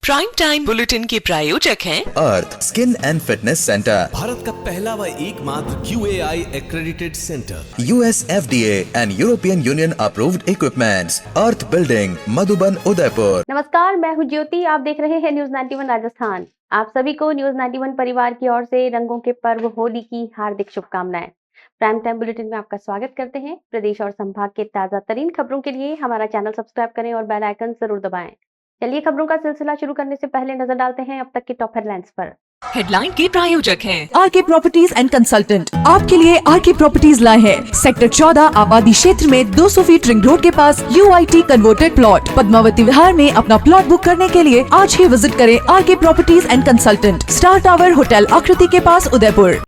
Prime time bulletin के प्रायोजक हैं Earth skin and fitness centre, Bharat का पहला व एकमात्र QAI accredited centre, US FDA and European Union approved equipments, Earth building, Madhuban, Udaipur. नमस्कार, मैं हूं ज्योति। आप देख रहे हैं न्यूज 91 राजस्थान। आप सभी को न्यूज 91 परिवार की ओर से रंगों के पर्व होली की हार्दिक शुभकामनाएं। प्राइम टाइम बुलेटिन में आपका स्वागत करते हैं। प्रदेश और संभाग के ताजा तरीन खबरों के लिए हमारा चैनल सब्सक्राइब करें और बेल आइकन जरूर दबाएं। चलिए खबरों का सिलसिला शुरू करने से पहले नजर डालते हैं अब तक की टॉप हेडलाइंस पर। हेडलाइन के प्रायोजक हैं आरके प्रॉपर्टीज एंड कंसल्टेंट आपके लिए आरके प्रॉपर्टीज लाए हैं सेक्टर 14 आबादी क्षेत्र में 200 फीट रिंग रोड के पास UIT converted plot Padmavati Vihar में अपना प्लॉट बुक करने के लिए आज ही विजिट करें RK properties and consultant, star tower hotel Aakriti के पास, उदयपुर।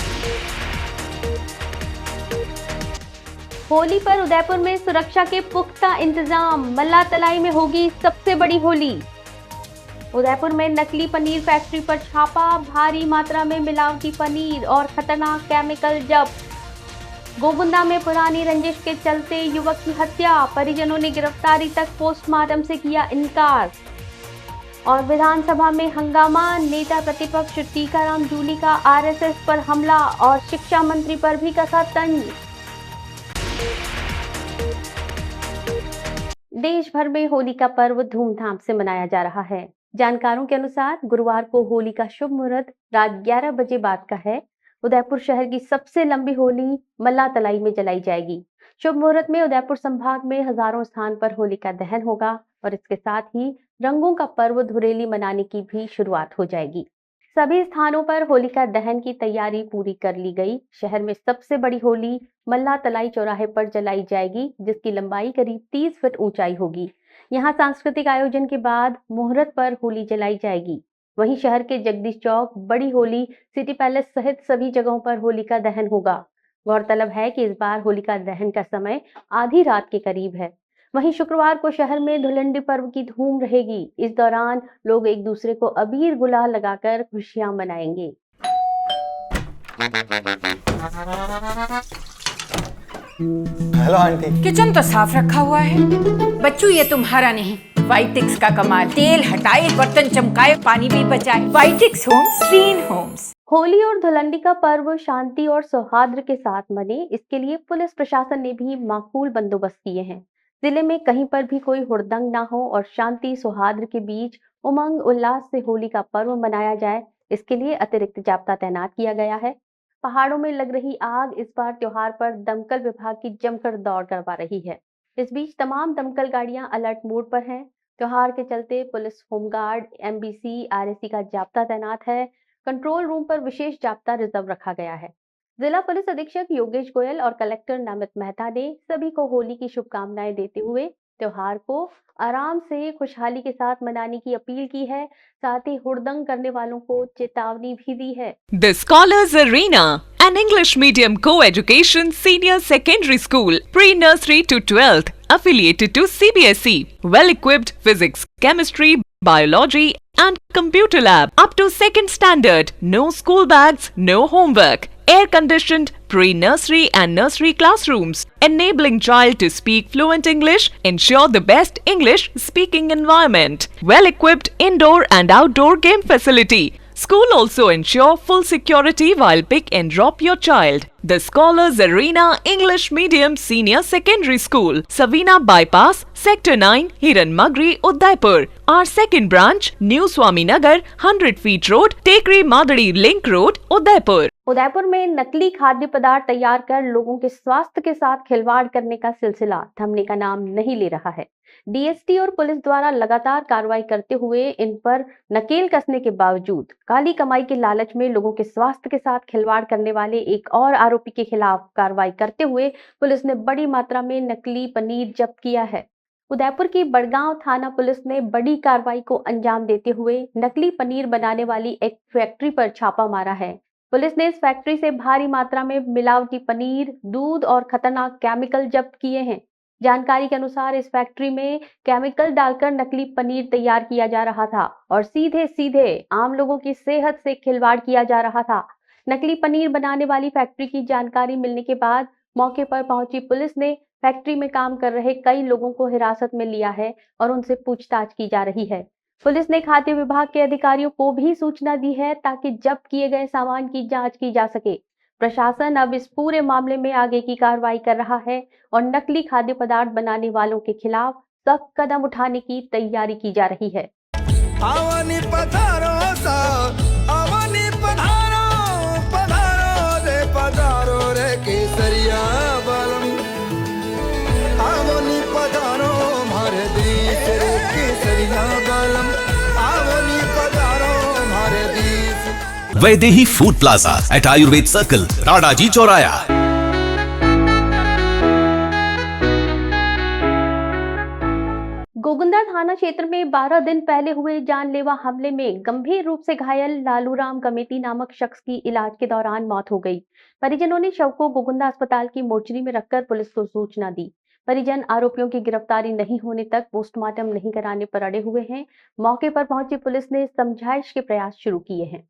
होली पर उदयपुर में सुरक्षा के पुख्ता इंतजाम। मल्ला तलाई में होगी सबसे बड़ी होली। उदयपुर में नकली पनीर फैक्ट्री पर छापा, भारी मात्रा में मिलावटी पनीर और खतरनाक केमिकल जब्त। गोगुंदा में पुरानी रंजिश के चलते युवक की हत्या, परिजनों ने गिरफ्तारी तक पोस्टमार्टम से किया इनकार। और विधानसभा में हंगामा, नेता प्रतिपक्ष टीकाराम जूली का RSS पर हमला और शिक्षा मंत्री पर भी कसा तंज। देश भर में होली का पर्व धूमधाम से मनाया जा रहा है। जानकारों के अनुसार गुरुवार को होली का शुभ मुहूर्त रात 11 बजे बाद का है। उदयपुर शहर की सबसे लंबी होली मल्ला तलाई में जलाई जाएगी। शुभ मुहूर्त में उदयपुर संभाग में हजारों स्थान पर होली का दहन होगा और इसके साथ ही रंगों का पर्व धुरेली मनाने की भी शुरुआत हो जाएगी। सभी स्थानों पर होलिका दहन की तैयारी पूरी कर ली गई। शहर में सबसे बड़ी होली मल्ला तलाई चौराहे पर जलाई जाएगी, जिसकी लंबाई करीब 30 फीट ऊंचाई होगी। यहाँ सांस्कृतिक आयोजन के बाद मुहूर्त पर होली जलाई जाएगी। वहीं शहर के जगदीश चौक, बड़ी होली, सिटी पैलेस सहित सभी जगहों पर होलिका दहन होगा। गौरतलब है कि इस बार होलिका दहन का समय आधी रात के करीब है। वहीं शुक्रवार को शहर में धुलंडी पर्व की धूम रहेगी। इस दौरान लोग एक दूसरे को अबीर गुलाल लगाकर खुशियां मनाएंगे। Hello aunty. किचन तो साफ रखा हुआ है। बच्चों ये तुम्हारा नहीं, वाइटिक्स का कमाल। तेल हटाए, बर्तन चमकाए, पानी भी बचाए। वाइटिक्स होम्स, क्लीन होम्स। होली और धुलंडी का पर्व शांति और सौहार्द के साथ मने, इसके लिए पुलिस प्रशासन ने भी माकूल बंदोबस्त किए हैं। जिले में कहीं पर भी कोई हुड़दंग ना हो और शांति सौहार्द के बीच उमंग उल्लास से होली का पर्व मनाया जाए, इसके लिए अतिरिक्त जाब्ता तैनात किया गया है। पहाड़ों में लग रही आग इस बार त्योहार पर दमकल विभाग की जमकर दौड़ करवा रही है। इस बीच तमाम दमकल गाड़ियां अलर्ट मोड पर हैं। त्योहार के चलते पुलिस, होमगार्ड, MBC, RSC का जाब्ता तैनात है। कंट्रोल रूम पर विशेष जाब्ता रिजर्व रखा गया है। जिला पुलिस अधीक्षक योगेश गोयल और कलेक्टर नमित मेहता ने सभी को होली की शुभकामनाएं देते हुए त्योहार को आराम से खुशहाली के साथ मनाने की अपील की है। साथ ही हुड़दंग करने वालों को चेतावनी भी दी है। The Scholars Arena, an English medium co-education senior secondary school, pre-nursery to 12th, affiliated to CBSE, well-equipped physics, chemistry, biology and computer lab up to 2nd standard. No school bags, no homework. Air-conditioned pre-nursery and nursery classrooms, enabling child to speak fluent English, ensure the best English speaking environment, well-equipped indoor and outdoor game facility. School also ensure full security while pick and drop your child. The Scholars Arena English Medium Senior Secondary School, Savina Bypass, Sector 9, Hiranmagri, Udaipur. Our second branch, New Swaminagar, 100 Feet Road, Tekri Madadi Link Road, Udaipur. Udaipur में नकली खाद्य पदार्थ तैयार कर लोगों के स्वास्थ्य के साथ खिलवाड़ करने का सिलसिला थमने का नाम नहीं ले रहा है। DST और पुलिस द्वारा लगातार कार्रवाई करते हुए इन पर नकेल कसने के बावजूद काली कमाई के लालच में लोगों के स्वास्थ्य के साथ खिलवाड़ करने वाले एक और आरोपी के खिलाफ कार्रवाई करते हुए पुलिस ने बड़ी मात्रा में नकली पनीर जब्त किया है। उदयपुर की बड़गांव थाना पुलिस ने बड़ी कार्रवाई को अंजाम देते हुए नकली पनीर बनाने वाली एक फैक्ट्री पर छापा मारा है। पुलिस ने इस फैक्ट्री से भारी मात्रा में मिलावटी पनीर, दूध और खतरनाक केमिकल जब्त किए हैं। जानकारी के अनुसार इस फैक्ट्री में केमिकल डालकर नकली पनीर तैयार किया जा रहा था और सीधे सीधे आम लोगों की सेहत से खिलवाड़ किया जा रहा था। नकली पनीर बनाने वाली फैक्ट्री की जानकारी मिलने के बाद मौके पर पहुंची पुलिस ने फैक्ट्री में काम कर रहे कई लोगों को हिरासत में लिया है और उनसे पूछताछ की जा रही है। पुलिस ने खाद्य विभाग के अधिकारियों को भी सूचना दी है ताकि जब्त किए गए सामान की जांच की जा सके। प्रशासन अब इस पूरे मामले में आगे की कार्रवाई कर रहा है और नकली खाद्य पदार्थ बनाने वालों के खिलाफ सख्त कदम उठाने की तैयारी की जा रही है। आवनी पधारो सा, आवनी पधारो, पधारो रे केसरिया बालम। आवनी पधारो मारे देश रे केसरिया बालम। आवनी पधारो मारे देश। Vaidehi food plaza at Ayurveda circle, Radaji चौराया। गोगुंदा थाना क्षेत्र में 12 दिन पहले हुए जानलेवा हमले में गंभीर रूप से घायल लालूराम कमेटी नामक शख्स की इलाज के दौरान मौत हो गई। परिजनों ने शव को गोगुंदा अस्पताल की मोर्चरी में रखकर पुलिस को सूचना दी। परिजन आरोपियों की गिरफ्तारी नहीं होने तक पोस्टमार्टम नहीं कराने पर अड़े हुए हैं। मौके पर पहुंची पुलिस ने समझाइश के प्रयास शुरू किए हैं।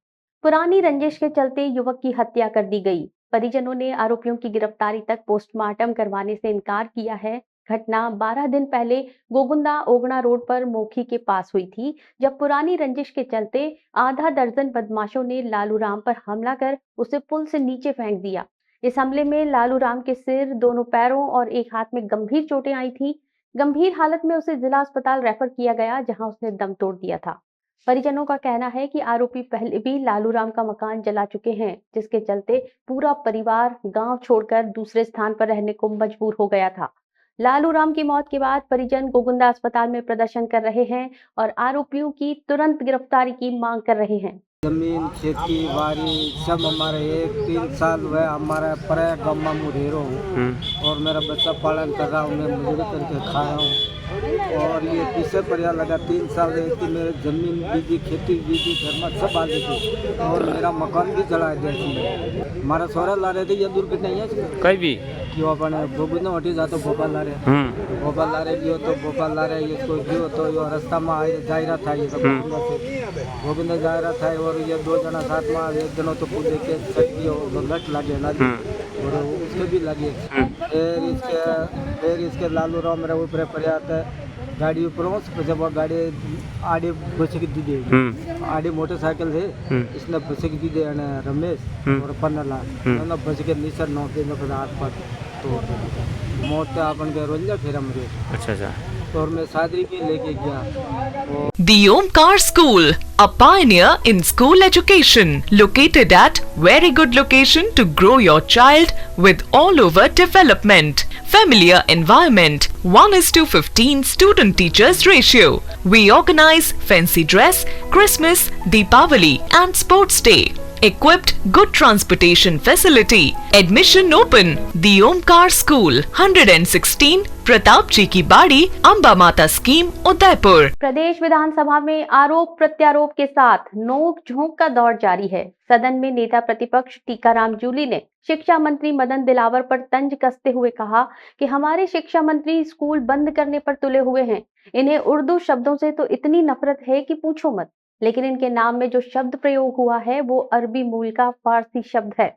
पुरानी रंजिश के चलते युवक की हत्या कर दी गई। परिजनों ने आरोपियों की गिरफ्तारी तक पोस्टमार्टम करवाने से इनकार किया है। घटना 12 दिन पहले गोगुंदा ओगड़ा रोड पर मोखी के पास हुई थी, जब पुरानी रंजिश के चलते आधा दर्जन बदमाशों ने लालूराम पर हमला कर उसे पुल से नीचे फेंक दिया। इस हमले में लालूराम के सिर, दोनों पैरों और एक हाथ में गंभीर चोटें आई थी। गंभीर हालत में उसे जिला अस्पताल रेफर किया गया, जहां उसने दम तोड़ दिया था। परिजनों का कहना है कि आरोपी पहले भी लालूराम का मकान जला चुके हैं, जिसके चलते पूरा परिवार गांव छोड़कर दूसरे स्थान पर रहने को मजबूर हो गया था। लालूराम की मौत के बाद परिजन गोगुंदा अस्पताल में प्रदर्शन कर रहे हैं और आरोपियों की तुरंत गिरफ्तारी की मांग कर रहे हैं। जमीन, खेती बाड़ी सब हमारे 1-3 साल हुए हमारा पर गाँव में मुझेरो हूँ और मेरा बच्चा पालन कर रहा हूँ, मैं मजदूरी करके खा रहा हूँ और ये पीछे परिया लगा 3 साल से कि मेरे जमीन बीजी, खेती बीजी, घर में सब आगे थी और मेरा मकान भी जला है। हमारा सोरा ला रहे थे, ये दूर भी नहीं है कहीं भी कि वो अपने गोविंदा हटी जाते भोपाल ला रहे, भोपाल ला रहे गयो तो भोपाल ला रहे, इसको गयो तो यो रास्ता में जा रहा था, ये सब गोविंदा जा रहा था और ये 2 जना साथ में, एक जनो तो पूछे के सकियो लट लगे ना और उसके भी लगे। फिर इसके लालूराम मेरे ऊपर पर्याप्त गाड़ी ऊपर जब वो गाड़ी आड़े बस की दी दे, आड़े मोटरसाइकिल थे, इसने बस की दी दे रमेश और 15 लाख बस के नीचे 9 के हाथ पर तो मौत अपन के रोज फिर मुझे अच्छा और मैं शादी भी लेके गया। The Omkar School, a pioneer in school education, located at very good location to grow your child with all over development. Familiar environment, 1:15 student teachers ratio. We organize fancy dress, Christmas, Deepavali and sports day. Equipped good transportation facility. Admission open. The Omkar School, 116 Pratap जी की बाड़ी, अंबा माता scheme, Udaipur. प्रदेश विधानसभा में आरोप प्रत्यारोप के साथ नोक झोंक का दौर जारी है। सदन में नेता प्रतिपक्ष टीकाराम जूली ने शिक्षा मंत्री मदन दिलावर पर तंज कसते हुए कहा कि हमारे शिक्षा मंत्री स्कूल बंद करने पर तुले हुए हैं। इन्हें उर्दू शब्दों से तो इतनी नफरत है कि पूछो मत, लेकिन इनके नाम में जो शब्द प्रयोग हुआ है वो अरबी मूल का फारसी शब्द है।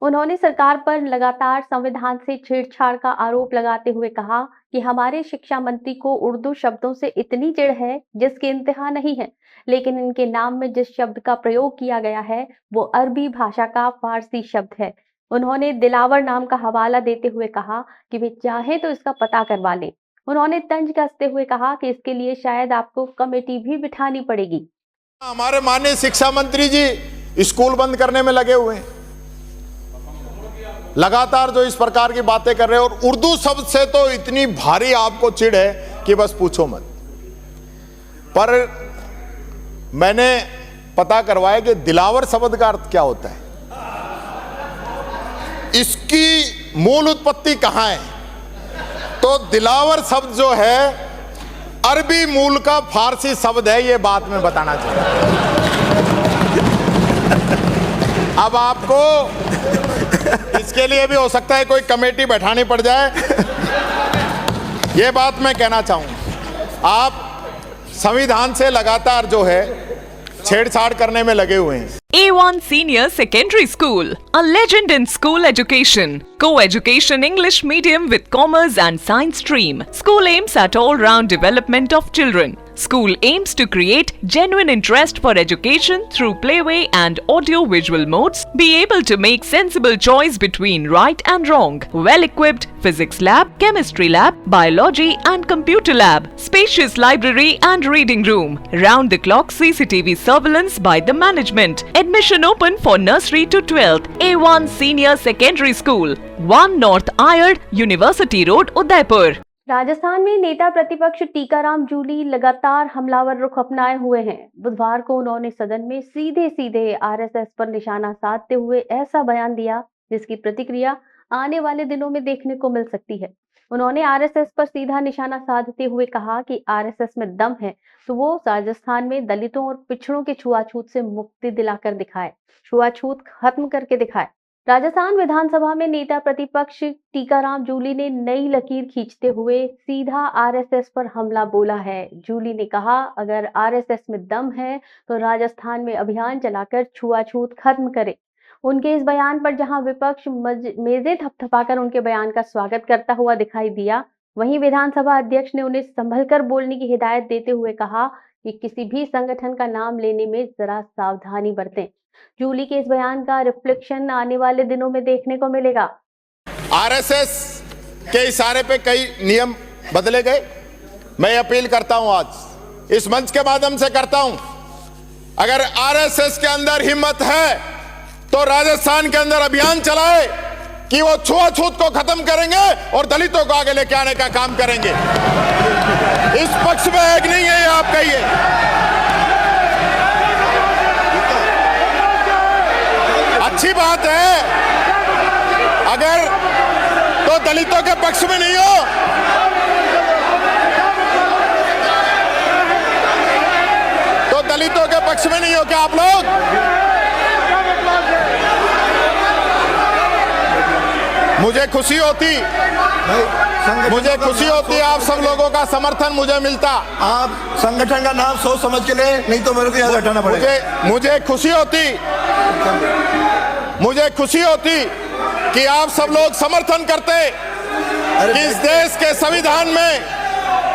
उन्होंने सरकार पर लगातार संविधान से छेड़छाड़ का आरोप लगाते हुए कहा कि हमारे शिक्षा मंत्री को उर्दू शब्दों से इतनी चिढ़ है जिसकी इंतहा नहीं है, लेकिन इनके नाम में जिस शब्द का प्रयोग किया गया है वो अरबी भाषा का फारसी शब्द है। उन्होंने दिलावर नाम का हवाला देते हुए कहा कि वे चाहे तो इसका पता करवा लें। उन्होंने तंज कसते हुए कहा कि इसके लिए शायद आपको कमेटी भी बिठानी पड़ेगी। हमारे माननीय शिक्षा मंत्री जी स्कूल बंद करने में लगे हुए हैं, लगातार जो इस प्रकार की बातें कर रहे हैं और उर्दू शब्द से तो इतनी भारी आपको चिढ़ है कि बस पूछो मत। पर मैंने पता करवाया कि दिलावर शब्द का अर्थ क्या होता है, इसकी मूल उत्पत्ति कहां है। तो दिलावर शब्द जो है अरबी मूल का फारसी शब्द है, ये बात मैं बताना चाहता हूं। अब आपको इसके लिए भी हो सकता है कोई कमेटी बैठानी पड़ जाए, ये बात मैं कहना चाहूंगा। आप संविधान से लगातार जो है छेड़छाड़ करने में लगे हुए हैं। A1 Senior Secondary School, a legend in school education. Co-education English medium with commerce and science stream. School aims at all-round development of children. School aims to create genuine interest for education through playway and audio-visual modes, be able to make sensible choice between right and wrong, well-equipped physics lab, chemistry lab, biology and computer lab, spacious library and reading room, round-the-clock CCTV surveillance by the management. Admission open for nursery to 12th, A1 Senior Secondary School, 1 North Ayad, University Road, Udaipur. Rajasthan में नेता प्रतिपक्ष टीकाराम जूली लगातार हमलावर रुख अपनाए हुए हैं। बुधवार को उन्होंने सदन में सीधे सीधे आरएसएस पर निशाना साधते हुए ऐसा बयान दिया जिसकी प्रतिक्रिया आने वाले दिनों में देखने को मिल सकती है। उन्होंने आरएसएस पर सीधा निशाना साधते हुए कहा कि आरएसएस में दम है तो वो राजस्थान में दलितों और पिछड़ों के छुआछूत से मुक्ति दिलाकर दिखाए, छुआछूत खत्म करके दिखाए। राजस्थान विधानसभा में नेता प्रतिपक्ष टीकाराम जूली ने नई लकीर खींचते हुए सीधा आरएसएस पर हमला बोला है। जूली ने कहा, अगर आरएसएस में दम है तो राजस्थान में अभियान चलाकर छुआछूत खत्म करे। उनके इस बयान पर जहां विपक्ष मेजें थपथपाकर उनके बयान का स्वागत करता हुआ दिखाई दिया, वहीं विधानसभा अध्यक्ष ने उन्हें संभलकर बोलने की हिदायत देते हुए कहा कि किसी भी संगठन का नाम लेने में जरा सावधानी बरतें। जूली के इस बयान का रिफ्लेक्शन आने वाले दिनों में देखने को मिलेगा। आरएसएस के इशारे पे कई नियम बदले गए। मैं अपील करता हूं, आज इस मंच के माध्यम से करता हूं, अगर आरएसएस के अंदर हिम्मत है तो राजस्थान के अंदर अभियान चलाए कि वो छुआछूत को खत्म करेंगे और दलितों को आगे लेके आने का काम करेंगे। इस पक्ष में है कि नहीं है, आप कहिए। अच्छी बात है, अगर तो दलितों के पक्ष में नहीं हो, तो दलितों के पक्ष में नहीं हो क्या आप लोग? मुझे खुशी होती आप सब लोगों का समर्थन मुझे मिलता। आप संगठन का नाम सोच समझ के ले, नहीं तो मेरे को याद हटाना पड़ेगा। मुझे खुशी होती कि आप सब लोग समर्थन करते कि इस देश के संविधान में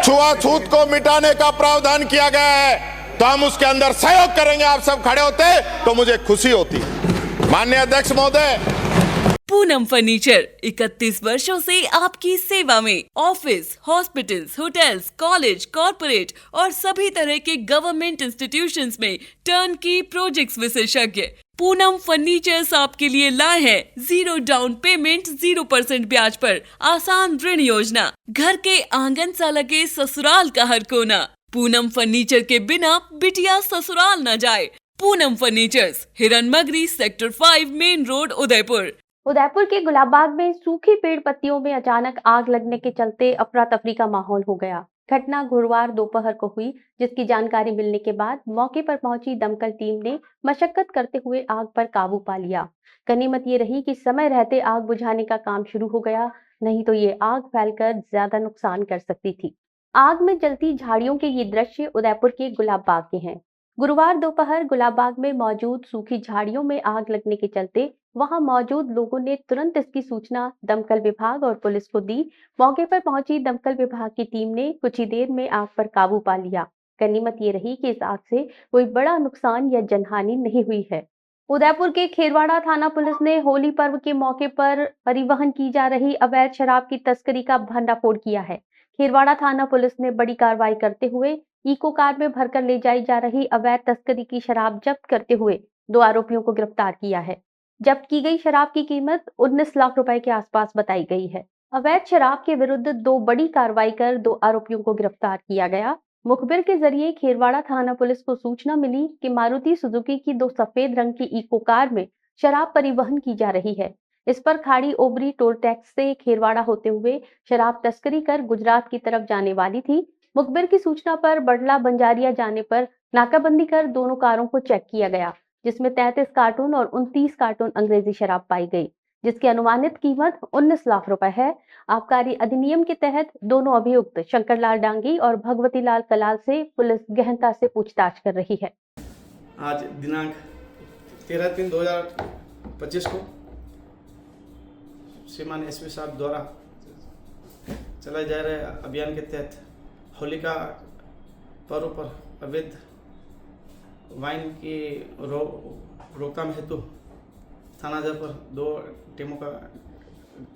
छुआछूत को मिटाने का प्रावधान किया गया है, तो हम उसके अंदर सहयोग करेंगे। आप सब खड़े होते तो मुझे खुशी होती। माननीय अध्यक्ष महोदय, पूनम फर्नीचर 31 वर्षों से आपकी सेवा में। Office, hospitals, hotels, college, corporate और सभी तरह के गवर्नमेंट इंस्टीट्यूशंस में टर्नकी प्रोजेक्ट्स विशेषज्ञ पूनम फर्नीचर्स आपके लिए लाए हैं 0 डाउन पेमेंट 0% ब्याज पर आसान ऋण योजना। घर के आंगन सा लगे ससुराल का हर कोना। पूनम फर्नीचर के बिना बिटिया ससुराल न जाए। Poonam furnitures, Hiranmagri, sector 5, main road, Udaipur. Udaipur के गुलाबबाग में सूखी पेड़ पत्तियों में अचानक आग लगने के चलते अफरा तफरी का माहौल हो गया। घटना गुरुवार दोपहर को हुई, जिसकी जानकारी मिलने के बाद मौके पर पहुंची दमकल टीम ने मशक्कत करते हुए आग पर काबू पा लिया। गनीमत ये रही कि समय रहते आग बुझाने का काम शुरू हो गया, नहीं तो ये आग फैलकर ज्यादा नुकसान कर सकती थी। आग में जलती झाड़ियों के ये दृश्य उदयपुर के गुलाबबाग के हैं। गुरुवार दोपहर गुलाबबाग में मौजूद सूखी झाड़ियों में आग लगने के चलते वहां मौजूद लोगों ने तुरंत इसकी सूचना दमकल विभाग और पुलिस को दी। मौके पर पहुंची दमकल विभाग की टीम ने कुछ ही देर में आग पर काबू पा लिया। गनीमत ये रही कि इस आग से कोई बड़ा नुकसान या जनहानि नहीं हुई है। उदयपुर के खेरवाड़ा थाना पुलिस ने होली पर्व के मौके पर परिवहन की जा रही अवैध शराब की तस्करी का भंडाफोड़ किया है। खेरवाड़ा थाना पुलिस ने बड़ी कार्रवाई करते हुए इको कार में भरकर ले जाई जा रही अवैध तस्करी की शराब जब्त करते हुए 2 आरोपियों को गिरफ्तार किया है। जब्त की गई शराब की कीमत 19 लाख रुपए के आसपास बताई गई है। अवैध शराब के विरुद्ध 2 बड़ी कार्रवाई कर 2 आरोपियों को गिरफ्तार किया गया। मुखबिर के जरिए खेरवाड़ा थाना पुलिस को सूचना मिली कि मारुति सुजुकी की 2 सफेद रंग की इको कार में शराब परिवहन की जा रही है। इस पर खाड़ी ओबरी टोल टैक्स से खेरवाड़ा होते हुए शराब तस्करी कर गुजरात की तरफ जाने वाली थी। मुखबिर की सूचना पर बडला बंजारिया जाने पर नाकाबंदी कर दोनों कारों को चेक किया गया, जिसमें 33 कार्टून और 29 कार्टून अंग्रेजी शराब पाई गई, जिसकी अनुमानित कीमत 19 लाख रुपए है। आबकारी अधिनियम के तहत दोनों अभियुक्त शंकरलाल डांगी और भगवतीलाल कलाल से पुलिस गहनता से पूछताछ कर रही है। आज दिनांक 13/3/2025 को श्रीमान एसपी साहब द्वारा चलाए जा रहे अभियान के तहत होलिका पर्व पर अवैध वाइन की रोकथाम हेतु थाना स्तर पर 2 टीमों का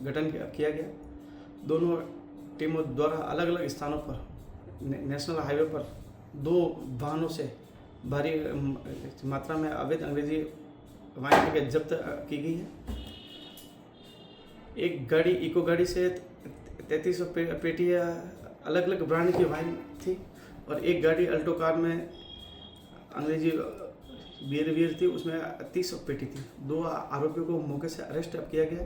गठन किया गया। दोनों टीमों द्वारा अलग अलग स्थानों पर नेशनल हाईवे पर 2 वाहनों से भारी मात्रा में अवैध अंग्रेजी वाइन की जब्त की गई है। एक गाड़ी इको गाड़ी से 3300 पेटी अलग अलग ब्रांड की वाइन थी और एक गाड़ी अल्टो कार में अंग्रेजी बियर थी, उसमें 30 पेटी थी। 2 आरोपियों को मौके से अरेस्ट किया गया।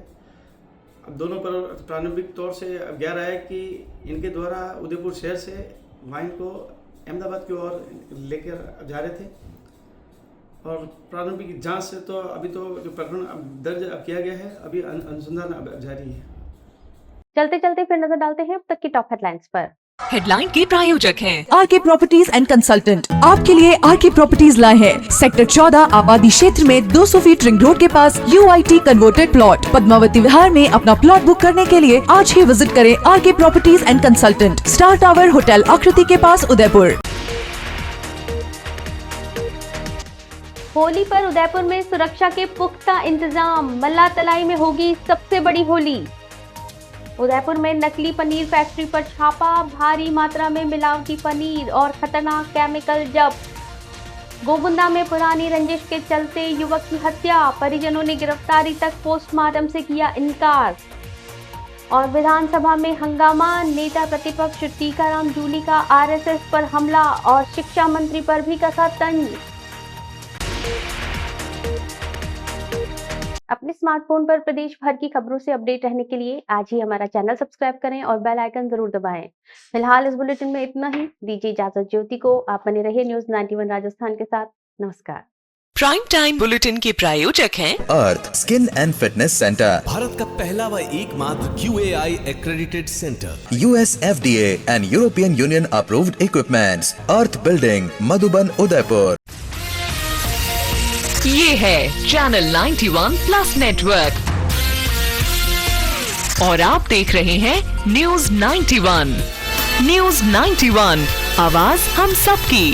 अब दोनों पर प्रारंभिक तौर से ज्ञात है कि इनके द्वारा उदयपुर शहर से वाइन को अहमदाबाद की ओर लेकर जा रहे थे और प्रारंभिक जांच से तो अभी तो जो प्रकरण दर्ज किया गया है, अभी अनुसंधान जारी है। चलते चलते फिर नजर डालते हैं अब तक की टॉप हेडलाइंस पर। हेडलाइन के प्रायोजक हैं आरके प्रॉपर्टीज एंड कंसल्टेंट आपके लिए आरके प्रॉपर्टीज लाए हैं सेक्टर 14 आबादी क्षेत्र में 200 फीट रिंग रोड के पास UIT converted plot. Padmavati Vihar में अपना प्लॉट बुक करने के लिए आज ही विजिट करें RK properties and consultant, star tower hotel Aakriti के पास, उदयपुर। होली पर उदयपुर में सुरक्षा के पुख्ता इंतजाम, मल्ला तलाई में होगी सबसे बड़ी होली। उदयपुर में नकली पनीर फैक्ट्री पर छापा, भारी मात्रा में मिलावटी पनीर और खतरनाक केमिकल जब्त। गोगुंदा में पुरानी रंजिश के चलते युवक की हत्या, परिजनों ने गिरफ्तारी तक पोस्टमार्टम से किया इनकार। और विधानसभा में हंगामा, नेता प्रतिपक्ष टीकाराम जूली का RSS पर हमला और शिक्षा मंत्री पर भी कसा तंज। अपने स्मार्टफोन पर प्रदेश भर की खबरों से अपडेट रहने के लिए आज ही हमारा चैनल सब्सक्राइब करें और बेल आइकन जरूर दबाएं। फिलहाल इस बुलेटिन में इतना ही। दीजिए इजाजत ज्योति को। आप बने रहिए न्यूज़ 91 राजस्थान के साथ। नमस्कार। प्राइम टाइम बुलेटिन के प्रायोजक हैं Earth skin and fitness centre, Bharat का पहला व एकमात्र QAI accredited centre, US FDA and European Union approved equipments, Earth building, Madhuban, Udaipur. ये है चैनल 91 प्लस नेटवर्क और आप देख रहे हैं न्यूज़ 91। न्यूज़ 91, आवाज हम सबकी।